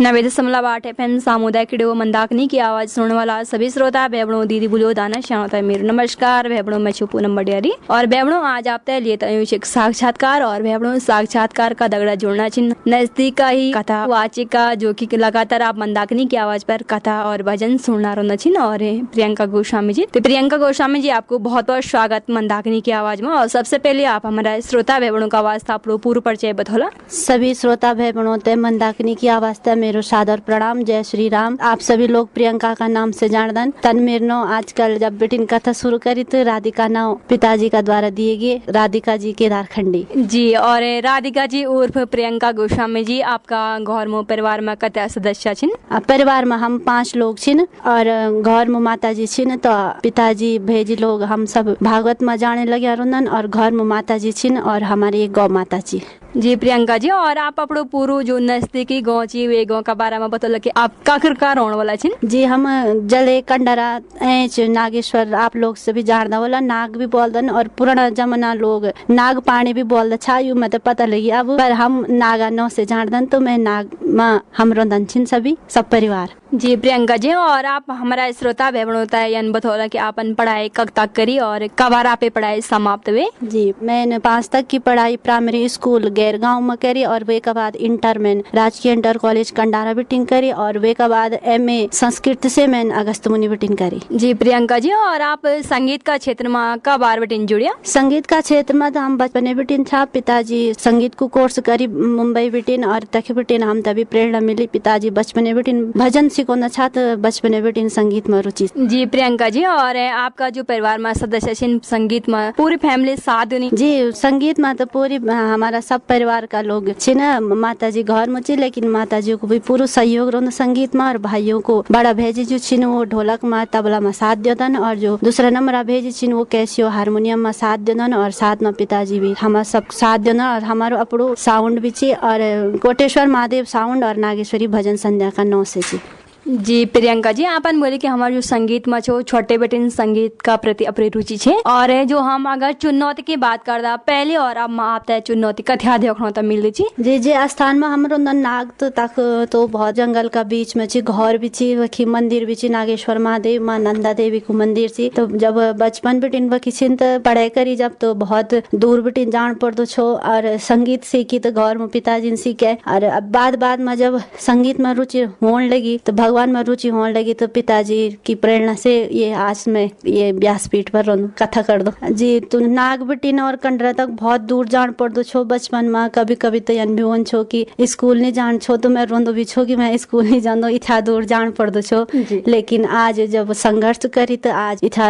90.8 FM सामुदायिक radio Mandakini की आवाज सुनने वाला सभी श्रोता बेबड़ों दीदी बुलियो दाना श्यामता मेरे नमस्कार बेबड़ों मैं छुपू नंबर डियारी और बेबड़ों आज आप तय लिए एक साक्षात्कार और बेबड़ों साक्षात्कार का दगड़ा जोड़ना चिन्ह नजदीक का ही कथा वाचिका जो कि लगातार आप मंदाकिनी की आवाज पर कथा और भजन सुनना रहा चिन्ह और प्रियंका गोस्वामी जी। तो प्रियंका गोस्वामी जी आपको बहुत बहुत स्वागत मंदाकिनी की आवाज में। और सबसे पहले आप हमारा श्रोता बेबड़ों का आवाज था पूर्व परिचय बतौला। सभी श्रोता बेबड़ों ते मंदाकिनी की आवाज मेरो सादर प्रणाम। जय श्री राम। आप सभी लोग प्रियंका का नाम से जानदन। तन मेरनो आजकल जब बेटिन कथा शुरू करी तो राधिका नाम पिताजी का द्वारा दिए गए राधिका जी केदारखंडी जी। और राधिका जी उर्फ प्रियंका गोस्वामी जी आपका घर में परिवार में कते सदस्य छिन? परिवार में हम 5 लोग छिन और घर में माता जी छिन तो पिताजी भेजी लोग हम सब भागवत में जाने लगे रोनन और घर में माता जी छिन और हमारी एक गौ माता जी। जी प्रियंका जी और आप अपनो पूरो जो नजदीकी गाँव जी वे गाँव का बारे में बतौल कि आप काखर का रोने वाला छिन? जी हम जले कंडरा एच नागेश्वर आप लोग से भी जानदा वाला नाग भी बोलदन और पुराना जमाना लोग नाग पानी भी बोलदा छा यू मैं तो पता लगी अब पर हम नागा नौ से जानदन तो मैं नाग माँ हम रोदन छिन सभी सब परिवार। जी प्रियंका जी और आप हमारा श्रोता बेबड़ों होता है यान बतौला कि आपन पढ़ाई कब तक करी और कब आप पढ़ाई समाप्त हुए? जी मैंने 5 तक की पढ़ाई प्राइमरी स्कूल गैर गांव में करी और वे के बाद इंटर में राजकीय इंटर कॉलेज कंडारा बिटिंग करी और वे के बाद MA संस्कृत से मैंने अगस्त मुनि बिटिंग करी। जी प्रियंका जी और आप संगीत का क्षेत्र में कब बार बिटिंग जुड़िया? संगीत का क्षेत्र में तो हम बचपने बिटिन था। पिताजी संगीत को कोर्स करी मुंबई बिटिन और तक बिटिन हम तभी प्रेरणा मिली। पिताजी बचपने बिटिन भजन सिखोना था तो बचपने बिटिन संगीत में रुचि। जी प्रियंका जी और आपका जो परिवार में सदस्य छिन संगीत में पूरी फैमिली साथ नहीं? जी संगीत में तो पूरी हमारा सब परिवार का लोग छिन। माता जी घर में छी लेकिन माता जी को भी पूरा सहयोग रहो संगीत में और भाइयों को बड़ा भेजी जो छिन वो ढोलक में तबला में साथ देदन और जो दूसरा नंबर भेजी छिन वो कैसियो हारमोनियम में साथ देदन और साथ में पिताजी भी हमारा सब साथ देदन और हमारो अपनो साउंड भी छी और कोटेश्वर महादेव साउंड और नागेश्वरी भजन संध्या का 9 से छी। जी प्रियंका जी आपन बोले कि हमारे जो संगीत में छो छोटे बेटिन संगीत का प्रति अपनी रुचि छे और जो हम अगर चुनौती की बात करदा पहले और अब आप चुनौती कथ्या देखनो तो मिल छी? जी जी स्थान में हमरो नाग तो तक तो बहुत जंगल का बीच में छी घर भी छी वखी मंदिर भी छी नागेश्वर महादेव माँ नंदा देवी को मंदिर छी। तो जब बचपन बेटिन वखी छिन तो पढ़ाई करी जब तो बहुत दूर बेटिन जान पड़तो छो और संगीत सीखी तो घर में पिताजी ने सीखे और अब बाद में जब संगीत में रुचि होने लगी तो भगवान में रुचि होने लगी तो पिताजी की प्रेरणा से ये आज मैं ये व्यासपीठ पर कथा कर दो। जी तो नाग बिटिन और कंडरा तक बहुत दूर जान पड़ दो छो बचपन में कभी कभी तो यन भी वन छो कि स्कूल नहीं जान छो तो मैं रोंदो भी छो कि मैं स्कूल नहीं जान दो इतना दूर जान पड़ दो छो। लेकिन आज जब संघर्ष करी तो आज इतना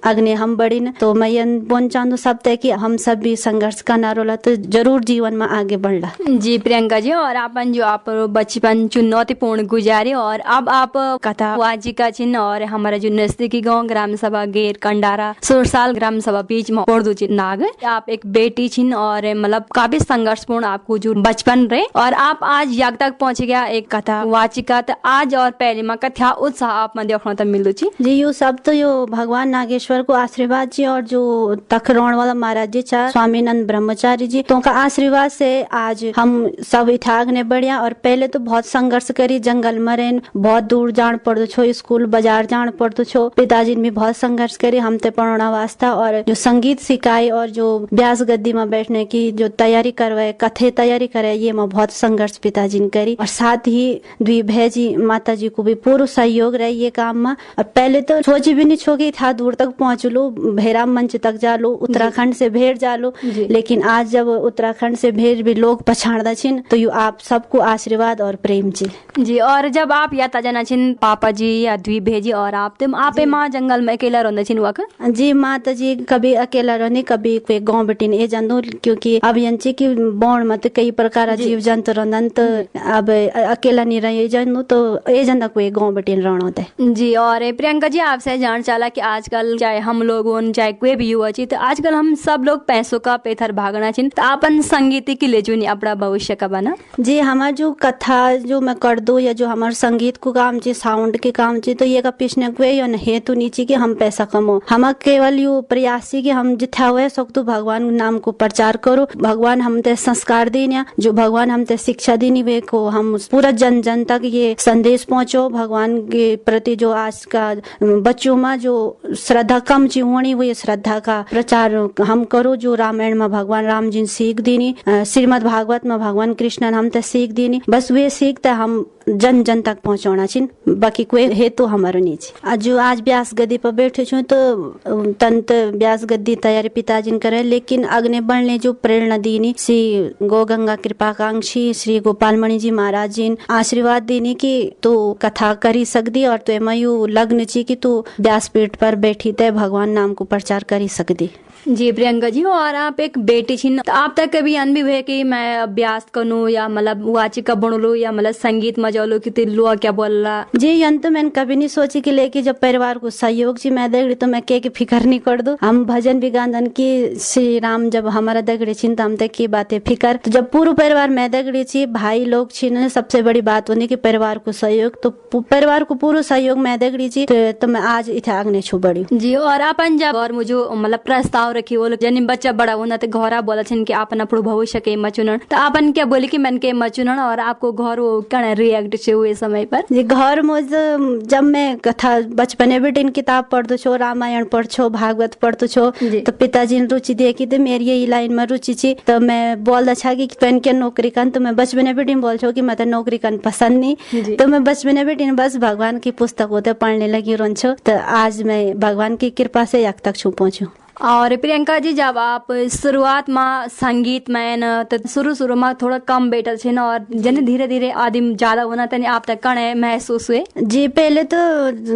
अग्नि हम बड़ी न तो मैं यन बोन चाहूँ सब तय कि हम सब भी संघर्ष करना रोला तो जरूर जीवन में आगे बढ़ला। जी प्रियंका जी और आपन जो आप बचपन चुनौतीपूर्ण गुजारे और अब आप कथा वाचिका चिन्ह और हमारा जो नजदीकी गांव ग्राम सभा गेर कंडारा सुरसाल ग्राम सभा बीच में पड़ दो नाग आप एक बेटी चिन्ह और मतलब काफी संघर्षपूर्ण आपको जो बचपन रहे और आप आज यग तक पहुंच गया एक कथा वाचिका तो आज और पहले में कथा उत्साह आप में देखना तो मिल जी। यो सब तो यो भगवान नागेश्वर को आशीर्वाद जी और जो तखरोण वाला महाराज जी छा स्वामीनंद ब्रह्मचारी जी तो उनका आशीर्वाद से आज हम सब इठाग ने बढ़िया और पहले तो बहुत संघर्ष करी जंगल में रहे बहुत दूर जान पड़तो छो स्कूल बाजार जान पड़तो छो। पिताजी ने भी बहुत संघर्ष करी हम ते पढ़ना वास्ता और जो संगीत सिखाई और जो व्यास गद्दी में बैठने की जो तैयारी करवाए कथे तैयारी करे ये में बहुत संघर्ष पिताजी ने करी और साथ ही द्वी भेजी माता जी को भी पूरा सहयोग रहे ये काम में। और पहले तो सोची भी नहीं छो कि था दूर तक पहुँच लो भैराम मंच तक जा लो उत्तराखंड से भेड़ जा लो लेकिन आज जब उत्तराखंड से भेड़ भी लोग पछाड़दा छिन तो यू आप सबको आशीर्वाद और प्रेम जी। जी और जब आप यात्रा जाना छिन पापा जी या द्वी भेजी और आप माँ जंगल में अकेला रहना छिन वक? जी माता जी कभी अकेला रहनी कभी कोई गाँव बेटिन ए जानो क्योंकि अब यंची की बौण में तो कई प्रकार जीव जंतु रहन तो अब अकेला नहीं रहे जानो तो ए जाना कोई गाँव बेटिन रहना होता है। जी और प्रियंका जी आपसे जान चाला कि आजकल चाहे हम लोग चाहे कोई भी युवा छी तो आजकल हम सब लोग पैसों का पेथर भागना छिन तो अपन संगीत के ले जो अपना भविष्य का बना? जी हमारा जो कथा जो मैं कर दो या जो हमारा संगीत संगीत को काम ची, साउंड के काम ची, तो ये का पीछने वे यो हेतु नीची कि हम पैसा कमो। हम केवल यो प्रयास ची कि हम जिथा हुए सकतो भगवान नाम को प्रचार करो। भगवान हमते संस्कार दीनिया, जो भगवान हमते शिक्षा दीनी वे को हम पूरा जन जन तक ये संदेश पहुंचो। भगवान के प्रति जो आज का बच्चों में जो श्रद्धा कम ची होनी, वो ये श्रद्धा का प्रचार हम करो। जो रामायण में भगवान राम जी सीख दीनी, श्रीमद् भागवत में भगवान कृष्ण हम ते सीख दीनी, बस वे सीखते हम जन जन तक पहुंचाना छिन, बाकी कोई हेतु हमारो नहीं छी। जो आज ब्यास गद्दी पर बैठे छू तो तंत ब्यास गद्दी तैयारी पिताजी करे, लेकिन अग्नि बढ़ने जो प्रेरणा दीनी श्री गो गंगा कृपाकांक्षी श्री गोपाल मणि जी महाराज जी आशीर्वाद दीनी कि तू कथा करी सकदी और तो मयू लग्न ची कि तू व्यासपीठ पर बैठी ते भगवान नाम को प्रचार करी सकदी। जी प्रियंका जी, और आप एक बेटी छी, तो आप तक कभी अनुभव है कि मैं अभ्यास करूँ या मतलब वाची का बन लो या मतलब संगीत में जाओ लो कि तिल्लुआ क्या बोल रहा? जी यन तो मैंने कभी नहीं सोची कि लेके जब परिवार को सहयोग जी मैं देख रही तो मैं के फिकर नहीं कर दो। हम भजन भी गांधन की श्री राम जब हमारा दगड़े छिन तो हम तक की बातें फिकर, तो जब पूरा परिवार मैं दगड़ी छी, भाई लोग छिन, सबसे बड़ी बात होनी कि परिवार को सहयोग, तो परिवार को पूरा सहयोग मैं दगड़ी छी तो मैं आज इथे आगने छू बड़ी। जी, और अपन जब और मुझे मतलब प्रस्ताव रखी वो जनी बच्चा बड़ा होना तो घोरा बोला छन कि आपन अपनो भविष्य के मचुनन, तो आपन क्या बोले कि मन के मचुनन, और आपको घर वो कण रिएक्ट छे हुए समय पर? जी घर मुझ जब मैं कथा बचपने बेटिन किताब पढ़तो छो, रामायण पढ़छो, भागवत पढ़तो छो, तो पिताजी ने रुचि देखी तो मेरी यही लाइन में रुचि छी, तो मैं बोल अच्छा कि पेन के नौकरी कन, तो मैं बचपने बेटिन बोल छो कि मैं तो नौकरी कन पसंद नहीं, तो मैं बचपने बेटिन बस भगवान की पुस्तक होते पढ़ने लगी रहो, तो आज मैं भगवान की कृपा से यहाँ तक छू पहुंचू। और प्रियंका जी, जब आप शुरुआत में संगीत में न तो शुरू में थोड़ा कम बैठल छे न, और जने धीरे धीरे आदिम ज्यादा होना तनी आप तक कण महसूस हुए? जी पहले तो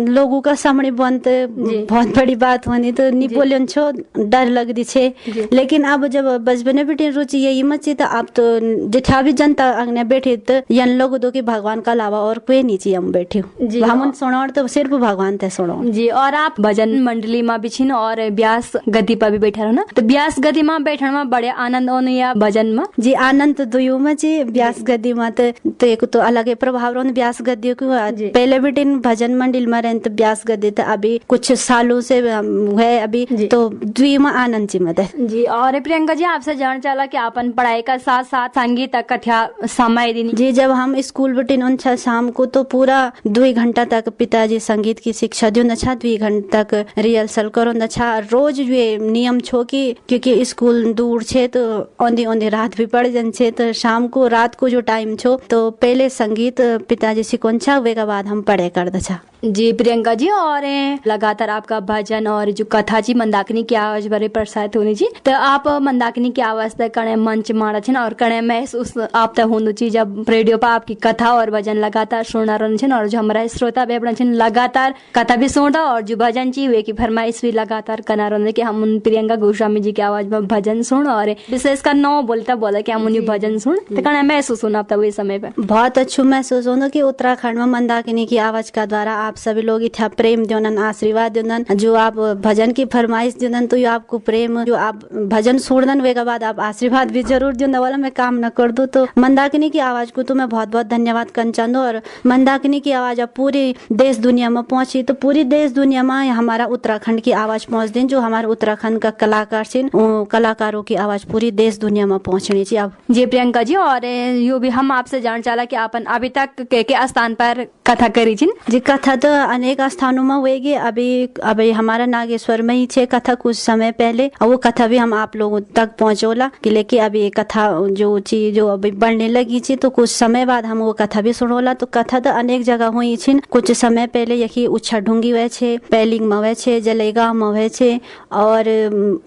लोगों का सामने बनत बहुत बड़ी बात होनी, तो नहीं बोलियन छो डर लग दी छे, लेकिन अब जब बचपने बेटे रुचि यही मची, तो अब तो जिठा भी जनता अग्ने बैठे तो यन लोग दो कि भगवान का अलावा और कोई नहीं चाहिए हम बैठे हम सुनो, तो सिर्फ भगवान ते सुनो। जी, और आप भजन मंडली में भी छिन और ब्यास गद्दी पर भी बैठा रहो ना, तो ब्यास गद्दी में बैठने में बड़े आनंद होने या भजन में? जी आनंद तो दुयो में जी, ब्यास गद्दी में तो एक तो अलग ही प्रभाव रहो ब्यास गद्दी को। पहले भी भजन मंडल में रहे तो ब्यास गद्दी तो अभी कुछ सालों से है अभी, तो द्वी में आनंद जी मत है। जी, और प्रियंका जी आपसे जानना चाला कि अपन पढ़ाई का साथ साथ संगीत कथा समय दिन? जी जब हम स्कूल बटिन अच्छा शाम को तो पूरा 2 घंटा तक पिताजी संगीत की शिक्षा दियो, अच्छा 2 घंटा तक रिहर्सल करो, अच्छा रोज ये नियम छो कि क्योंकि स्कूल दूर छे तो औंधी औंधी रात भी पड़ जन छे, तो शाम को रात को जो टाइम छो तो पहले संगीत पिताजी सिकोन छा, वे के बाद हम पढ़े कर दछा। जी प्रियंका जी, और लगातार आपका भजन और जो कथा जी मंदाकिनी की आवाज बारे प्रसारित होनी जी, तो आप मंदाकिनी की आवाज तक कणे मंच मारा छन और कणे महसूस आप तक होनु ची जब रेडियो पर आपकी कथा और भजन लगातार सुनना रहन छन, और जो हमारा श्रोता बेबड़न छन लगातार कथा भी सुनता और जो भजन ची वे की फरमाइश भी लगातार करना रहन कि हम प्रियंका गोस्वामी जी की आवाज में भजन सुन, और विशेषकर नौ बोलता बोला कि हम उन्हें भजन सुन, तो कणे महसूस होना आप तक समय पे? बहुत अच्छा महसूस होना कि उत्तराखंड में मंदाकिनी की आवाज का द्वारा आप सभी लोग इतना प्रेम देनन, आशीर्वाद देनन, जो आप भजन की फरमाइश देनन, तो आपको प्रेम जो आप भजन सुनन वे के बाद आप आशीर्वाद भी जरूर देन वाला मैं काम न कर दूं, तो मंदाकिनी की आवाज को तो मैं बहुत बहुत धन्यवाद करना चाहूँ। और मंदाकिनी की आवाज अब पूरी देश दुनिया में पहुंची, तो पूरी देश दुनिया में हमारा उत्तराखंड की आवाज पहुंच दें, जो हमारे उत्तराखंड का कलाकार छिन कलाकारों की आवाज पूरी देश दुनिया में पहुंचनी चाहिए अब। जी प्रियंका जी, और यो भी हम आपसे जानना चाहला कि अपन अभी तक के स्थान पर कथा करी छिन? जी कथा तो अनेक स्थानों में हुएगी, अभी हमारा नागेश्वर में ही छे कथा कुछ समय पहले, और वो कथा भी हम आप लोगों तक पहुंचोला कि लेके अभी ये कथा जो चीज जो अभी बढ़ने लगी थी, तो कुछ समय बाद हम वो कथा भी सुनोला। तो कथा तो अनेक जगह हुई छिन, कुछ समय पहले यही उच्छा ढूंगी हुए छे, पैलिंग में हुए छे, जलेगांव में हुए छे, और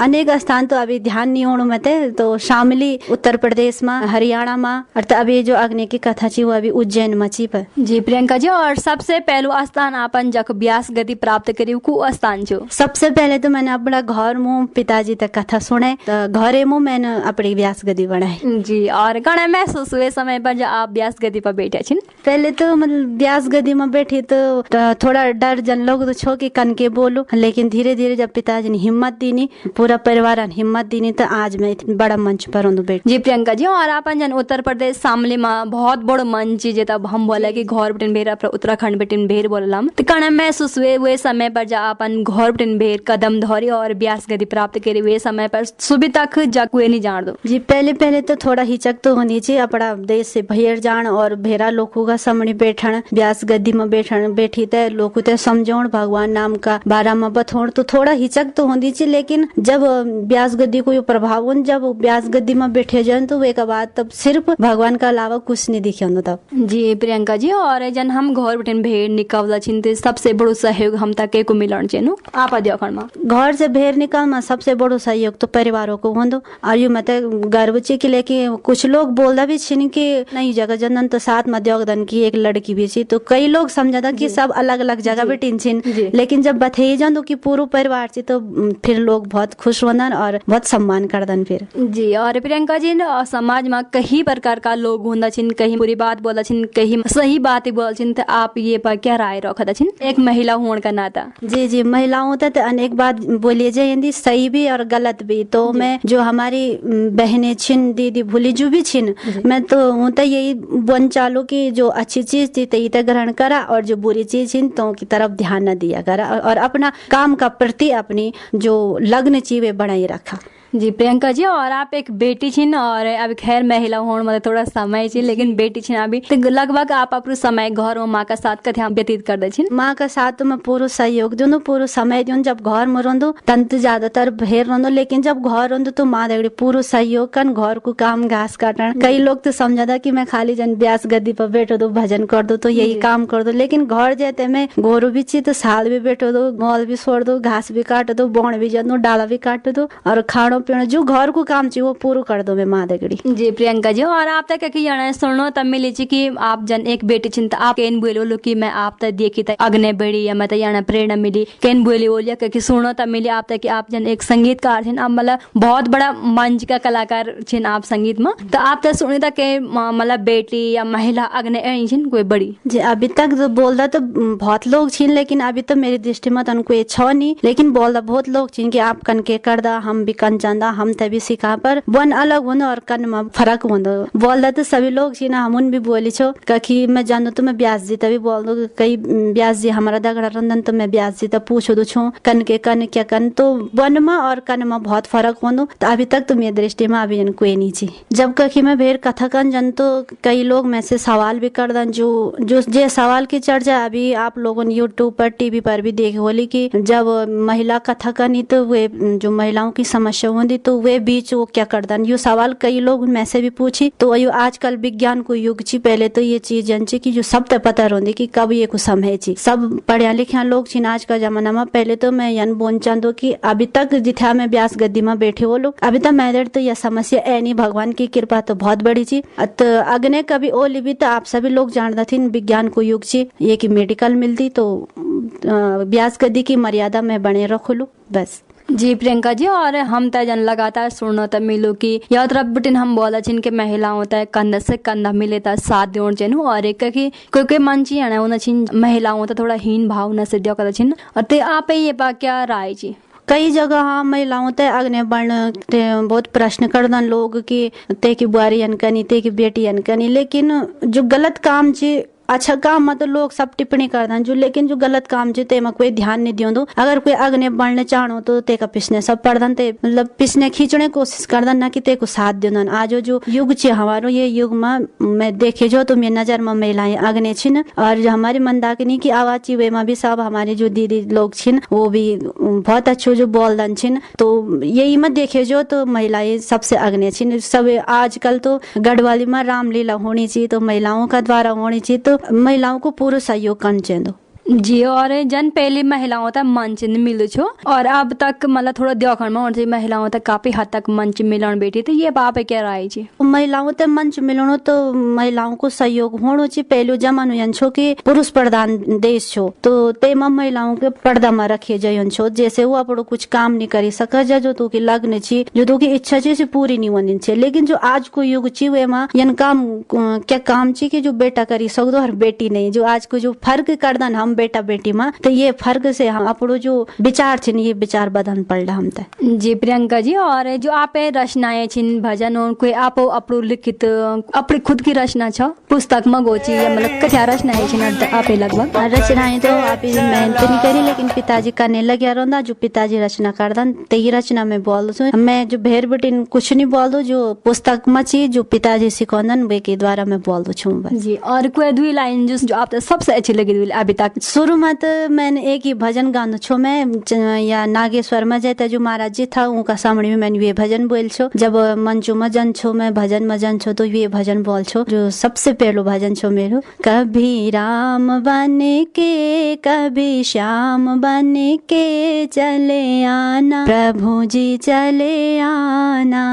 अनेक स्थान तो अभी ध्यान नहीं होने में थे, तो शामली उत्तर प्रदेश में, हरियाणा में, और तो अभी जो अग्नि की कथा थी वो अभी उज्जैन में छी पर। जी प्रियंका जी, और सबसे पहलू स्थान स्थान आपन जख ब्यास गति प्राप्त करी कु स्थान छो? सबसे पहले तो मैंने अपना घर मुँह पिताजी तक कथा सुने, तो घरे मुँह मैंने अपनी ब्यास गति बनाई जी। और कण महसूस हुए समय पर जब आप ब्यास गति पर बैठे छिन? पहले तो मतलब ब्यास गति में बैठी तो थोड़ा डर जन लोग तो छो कि कन के बोलू, लेकिन धीरे धीरे जब पिताजी ने हिम्मत दीनी, पूरा परिवार ने हिम्मत दीनी, तो आज मैं इतनी बड़ा मंच पर हूँ बैठ। जी प्रियंका जी, और आपन जन उत्तर प्रदेश शामली में बहुत बड़ो मंच जे तब हम बोला कि घर बटन भेर उत्तराखंड बटन भेर बोललाम, तो कण महसूस हुए समय पर जब अपन घर बटन भेर कदम धरी और ब्यास गति प्राप्त करी हुए समय पर सुबह तक जग हुए नहीं जान दो? जी पहले तो थोड़ा हिचक तो होनी चाहिए, अपना देश से बाहर जान और भेरा लोगों का सामने बैठन, ब्यास गद्दी में बैठी ते लोग ते समझौण भगवान नाम का बारा में बथोण, तो थोड़ा हिचक तो होनी चाहिए। लेकिन जब ब्यास गद्दी को प्रभाव हो, जब ब्यास गद्दी में बैठे जान तो वे बाद तब सिर्फ भगवान का अलावा कुछ नहीं दिखे तब। जी प्रियंका जी, और जन हम घर बटन भेर निकल चिंते सबसे बड़ो सहयोग हम तक को मिलन चेनु आप देखण में? घर से भेर निकल में सबसे बड़ो सहयोग तो परिवारों को होंदो, और यू मत गर्व ची कि लेकिन कुछ लोग बोलदा भी छिन कि नहीं जगह जनन तो साथ में योगदान की एक लड़की भी छी, तो कई लोग समझदा कि सब अलग अलग जगह पे टिन, लेकिन जब बथे जान कि पूरा परिवार छी तो फिर लोग बहुत खुश होंदन और बहुत सम्मान करदन फिर। जी। और प्रियंका जी, समाज में कई प्रकार का लोग होंदा छिन, कहीं बुरी बात बोला छिन, कहीं सही बात बोला छिन, तो आप ये पर क्या राय रखदा छिन एक महिला होने का नाता? जी महिलाओं तो अनेक बात बोलिए जाए, सही भी और गलत भी। तो मैं जो हमारी बहनें छिन, दीदी भूली जो भी छिन, मैं तो यही बन चालू कि जो अच्छी चीज थी तो ग्रहण करा, और जो बुरी चीज थी तो की तरफ ध्यान न दिया करा, और अपना काम का प्रति अपनी जो लग्न चीज बनाई रखा। जी प्रियंका जी, और आप एक बेटी छिन, और अभी खैर महिला होने मतलब थोड़ा समय छी, लेकिन बेटी छिन अभी, तो लगभग आप अपना समय घर और माँ का साथ कथे व्यतीत कर दे छिन? माँ का साथ तो मैं पूरा सहयोग दूँ, पूरा समय दूँ। जब घर में रोंदो तन तो ज्यादातर भेर रोंदो, लेकिन जब घर रोंदो तो माँ देवड़ी पूरा सहयोग कर घर को काम घास काटन। कई लोग तो समझदा कि मैं खाली जन ब्यास गद्दी पर बैठो दो, भजन कर दो, तो यही काम कर दो, लेकिन घर जाते मैं गोरू भी ची तो साल भी बैठो दो, मॉल भी छोड़ दो, घास भी काट दो, बोण भी जन दो, डाला भी काट दो, और खाणो पीणो जो घर को काम चाहिए वो पूरा कर दो मैं माँ देगड़ी। जी प्रियंका जी, और आप तक कहीं जाना सुनो तब मिली छी कि आप जन एक बेटी चिंता आप केन बोलो कि मैं आप तक देखी तक अग्ने बढ़ी, या मैं जाना प्रेरणा मिली केन बोली बोलिया कि सुनो तब मिली आप तक कि आप जन एक संगीतकार छिन, अब मतलब बहुत बड़ा मंच का कलाकार छिन आप संगीत में, तो आप तक सुनी तक के मतलब बेटी या महिला अग्ने छिन कोई बड़ी? जी अभी तक जो बोलदा तो बहुत लोग छिन, लेकिन अभी तो मेरी दृष्टि में तो कोई छ नहीं, लेकिन बोलदा बहुत लोग छिन कि आप कन के करदा, हम भी कन चांदा, हम भी सिखा, पर वन अलग होना और कन में फर्क होना। बोलदा तो सभी लोग छी ना, हम भी बोली छो कि मैं जानो तो मैं ब्यास जी तभी बोल दो, कई ब्यास जी हमारा दगड़ा रंदन तो मैं ब्यास जी तब पूछो दो छो कन के कन क्या कन, तो वन में और कन में बहुत फर्क होना। तो अभी तक तो मेरी दृष्टि में अभी जन कोई नहीं छी। जब कखी मैं भेर कथा कन जन तो कई लोग में से सवाल भी कर दन, जो सवाल की चर्चा अभी आप लोगों ने यूट्यूब पर टीवी पर भी देखे बोली कि जब महिला कथा कनी तो वे जो महिलाओं की समस्या होती तो वे बीच वो क्या कर दन, ये सवाल कई लोग में से भी पूछी। तो यो आजकल विज्ञान को युग छी, पहले तो ये चीज जन छी कि जो सब तक पता रोंदी कि कब ये कुछ समय छी, सब पढ़िया लिखिया लोग छी आज का जमाना में। पहले तो मैं यन बोल चाहूँ कि अभी तक जिथा में ब्यास गद्दी में बैठे वो लोग अभी तक मैंने तो यह समस्या है नहीं, भगवान की कृपा तो बहुत बड़ी छी। तो अग्ने कभी ओ लिबी तो आप सभी लोग जानता थी विज्ञान को युग छी, ये की मेडिकल मिलती तो ब्यास गद्दी की मर्यादा में बने रखो लो बस। जी प्रियंका जी, और हम तय जन लगातार सुनो तब मिलो कि या तरफ बटिन हम बोला छिन के महिलाओं तय कंधा से कंधा मिले ता साथ देण चेनु, और एक कि कोई मन ची आना उन छिन महिलाओं तो थोड़ा हीन भावना से दिया कर छिन, और ते आप ये पा क्या राय जी? कई जगह हाँ महिलाओं ते अग्नि बर्ण बहुत प्रश्न करदन लोग कि ते की बुआरी अनकनी, ते की बेटी अनकनी, लेकिन जो गलत काम ची अच्छा काम मतलब लोग सब टिप्पणी करदन जो, लेकिन जो गलत काम जे तेमा कोई ध्यान नहीं दियो। अगर कोई अग्नि बढ़ने चाहो तो तेका पिछने सब पढ़दन, ते मतलब पिछने खींचने कोशिश करदन ना कि तेको साथ देदन। आज जो युग छे हमारो, ये युग में मैं देखे जो तो मेरी नजर में महिलाएं अग्नि छिन, और जो हमारी मंदाकिनी की आवाज ची वे में भी सब हमारे जो दीदी लोग छिन वो भी बहुत अच्छो जो बोलदन छिन। तो यही में देखे जो तो महिलाएं सबसे अग्नि छिन। सब आजकल तो गढ़वाली में रामलीला होनी चाहिए तो महिलाओं का द्वारा होनी चाहिए, तो महिलाओं को पूरा सहयोग करना चाहिए। जी। और जन पहले महिलाओं तक मंच नहीं मिलो छो और अब तक मतलब थोड़ा देखण में और महिलाओं तक काफी हद तक मंच मिलन बेटी, तो ये बाप क्या राय जी? महिलाओं ते मंच मिलणो तो महिलाओं को सहयोग होणो चाहिए। पहलो जमानो यन छो कि पुरुष प्रधान देश छो, तो तेमा महिलाओं के पर्दा में रखे जयन छो, जैसे वो अपनो कुछ काम नहीं करी सका जो तो की लग्न छी, जो तो की इच्छा छी से पूरी नहीं होनी छे। लेकिन जो आज को युग छी वेमा यन काम क्या काम छी कि जो बेटा करी सकदो और बेटी नहीं। जो आज को जो फर्क करदन हम बेटा बेटी में, तो ये फर्क से हम अपनो जो विचार छिन ये विचार बदन पड़ला हम ते। जी प्रियंका जी, और जो आप रचनाएं छिन भजन और कोई आप अपनो लिखित अपनी खुद की रचना छ पुस्तक में गोची या मतलब कथ्या रचनाएं छिन आप लगभग? रचनाएं तो आप मेहनत नहीं करी, लेकिन पिताजी करने लगे रोंदा। जो पिताजी रचना करदन ते ही रचना में बोल दो। मैं जो भेर बटिन कुछ नहीं बोल दो, जो पुस्तक में छी जो पिताजी सिखौंदन वे के द्वारा मैं बोल दो छूं बस। जी। और कोई दुई लाइन जो आप सबसे अच्छी लगी अभी तक? शुरू में तो मैंने एक ही भजन गानो छो मैं, या नागेश्वर में जाता जो महाराज जी था उनका सामने में मैंने ये भजन बोल छो। जब मंचो में जन छो मैं भजन में जन छो तो ये भजन बोल छो, जो सबसे पहलो भजन छो मेरो। कभी राम बन के कभी श्याम बन के चले आना प्रभु जी चले आना,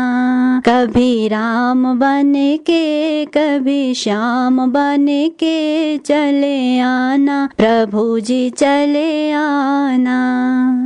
कभी राम बन के कभी श्याम बन के चले आना प्रभु जी चले आना।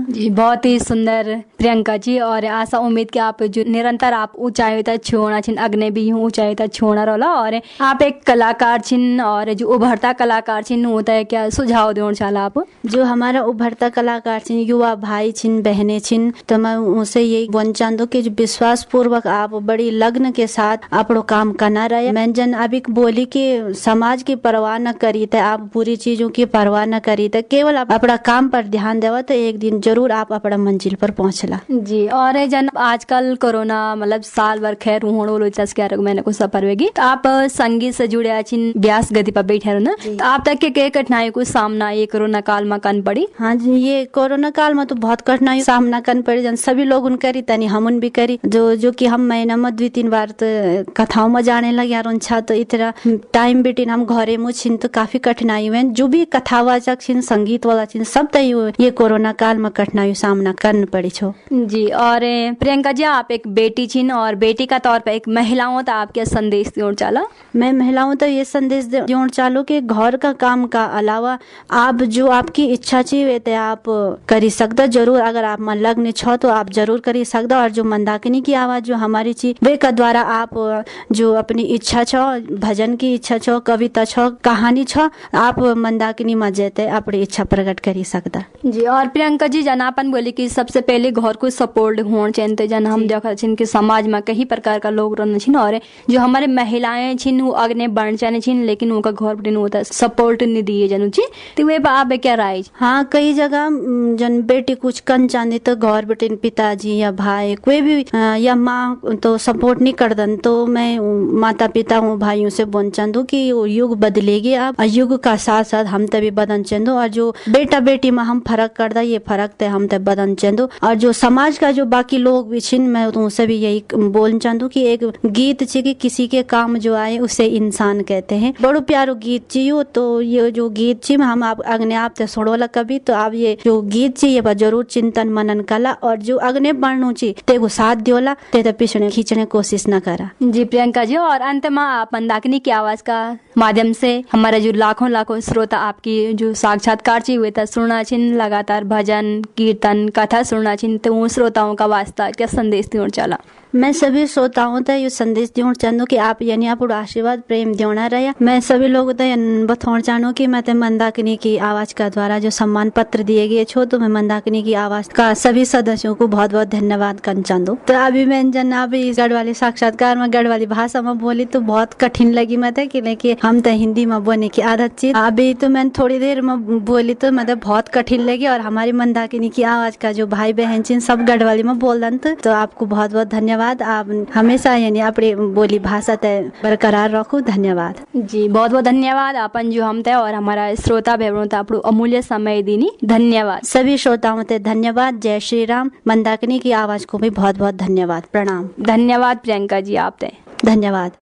जी बहुत ही सुंदर प्रियंका जी, और आशा उम्मीद कि आप जो निरंतर आप ऊंचाई तक छोड़ना छिन, अग्नि भी यूं ऊंचाई तक छोड़ना रोला, और आप एक कलाकार छिन और जो उभरता कलाकार छिन होता है क्या सुझाव देना चाहला आप? जो हमारा उभरता कलाकार छिन युवा भाई छिन बहने छिन, तो मैं उनसे यही बोलना चाहूँ कि विश्वास पूर्वक आप बड़ी लग्न के साथ अपनो काम करना रहे। मैं जन अभी बोली कि समाज की परवाह न करी थे, आप बुरी चीजों की परवाह न करी थे, केवल आप अपना काम पर ध्यान देवा तो एक दिन जरूर आप अपना मंजिल पर पहुंचला। जी। और जन आजकल कोरोना मतलब साल भर खैर होने 11 महीने को सफर होगी, तो आप संगीत से जुड़े छिन ब्यास गति पर बैठे हो ना, तो आप तक के कठिनाई को सामना ये कोरोना काल में करना पड़ी? हाँ जी, ये कोरोना काल में तो बहुत कठिनाई सामना करना पड़ी, जन सभी लोग उन करी तनी हम भी करी। जो कि हम महीना में 2-3 बार तो कथाओं में जाने लगे छा, तो इतना टाइम बेटिन हम घरे में छिन तो काफी कठिनाई हुए। जो भी कथावाचक छिन संगीत वाला छिन सब तो ये कोरोना काल में कठिनाई सामना करना पड़ी छो। जी। और प्रियंका जी आप एक बेटी छिन और बेटी का तौर पर एक महिलाओं तो आप क्या संदेश देना चाहला? मैं महिलाओं तो ये संदेश देना चाहूँ कि घर का काम का अलावा आप जो आपकी इच्छा चाहिए तो आप करी सकता जरूर। अगर आप मन लग्न छो तो आप जरूर करी सकता, और जो मंदाकिनी की आवाज जो हमारी चीज वे का द्वारा आप जो अपनी इच्छा छो, भजन की इच्छा छो, कविता छो, कहानी छो, आप मंदाकिनी में जेते अपनी इच्छा प्रकट करी सकता। जी। और प्रियंका जी जनापन बोले कि सबसे पहले घर को सपोर्ट होना चाहिए, जन हम देखा छिन कि समाज में कई प्रकार का लोग रहना छिन और जो हमारे महिलाएं छिन वो आगे बढ़ जाने छिन, लेकिन उनका घर बटिन होता है सपोर्ट नहीं दिए जनु छी, तो वे आप क्या राय? हाँ, कई जगह जन बेटी कुछ कन चाहती तो घर बटिन पिताजी या भाई कोई भी या माँ तो सपोर्ट नहीं कर दन, तो मैं माता पिता हूँ भाइयों से बोल चाहूँ कि वो युग बदलेगी अब, युग का साथ साथ हम तभी बदन चाहूँ, और जो बेटा बेटी में हम फर्क कर दा ये फर्क ते हम तब बदन चाहूँ, और जो समाज का जो बाकी लोग भी छिन मैं उनसे भी यही बोलना चाहूँ कि एक गीत ची कि किसी के काम जो आए उसे इंसान कहते हैं, बड़ो प्यारो गीत चाहिए। तो ये जो गीत ची हम आप अग्नि आप ते सुनोला कभी, तो आप ये जो गीत ची ये जरूर चिंतन मनन कला, और जो अग्नि बढ़नु ची ते को साथ दियोला ते पीछे खींचने कोशिश न करा। जी प्रियंका जी, और अंत में आप मंदाकिनी की आवाज का माध्यम से हमारे जो लाखों श्रोता आपकी जो साक्षात्कार ची हुए था सुनना छिन, लगातार भजन कीर्तन कथा सुनना छिन, तो उन श्रोताओं का वास्ता क्या संदेश देना चाहला? मैं सभी श्रोताओं तक ये संदेश देना चाहूँ कि आप यानी आप आशीर्वाद प्रेम देना रहा। मैं सभी लोगों तक बताना चाहूँ कि मैं तो मंदाकिनी की आवाज का द्वारा जो सम्मान पत्र दिए गए छो, तो मैं मंदाकिनी की आवाज का सभी सदस्यों को बहुत बहुत धन्यवाद करना चाहूँ। तो अभी मैं जन अभी गढ़वाली साक्षात्कार में गढ़वाली भाषा में बोली तो बहुत कठिन लगी मैं कि हम तो हिंदी में बोलने की आदत थी। अभी तो मैं थोड़ी देर में बोली तो मतलब बहुत कठिन लगी, और हमारी मंदाकिनी की आवाज का जो भाई बहन छिन सब गढ़वाली में बोल दन, तो आपको बहुत बहुत धन्यवाद। आप हमेशा यानी अपनी बोली भाषा तय बरकरार रखो। धन्यवाद जी, बहुत बहुत धन्यवाद अपन जो हम तय और हमारा श्रोता बहनों तक अपनो अमूल्य समय दीनी। धन्यवाद सभी श्रोताओं ते धन्यवाद। जय श्री राम। मंदाकिनी की आवाज को भी बहुत बहुत धन्यवाद। प्रणाम। धन्यवाद प्रियंका जी आप तय। धन्यवाद।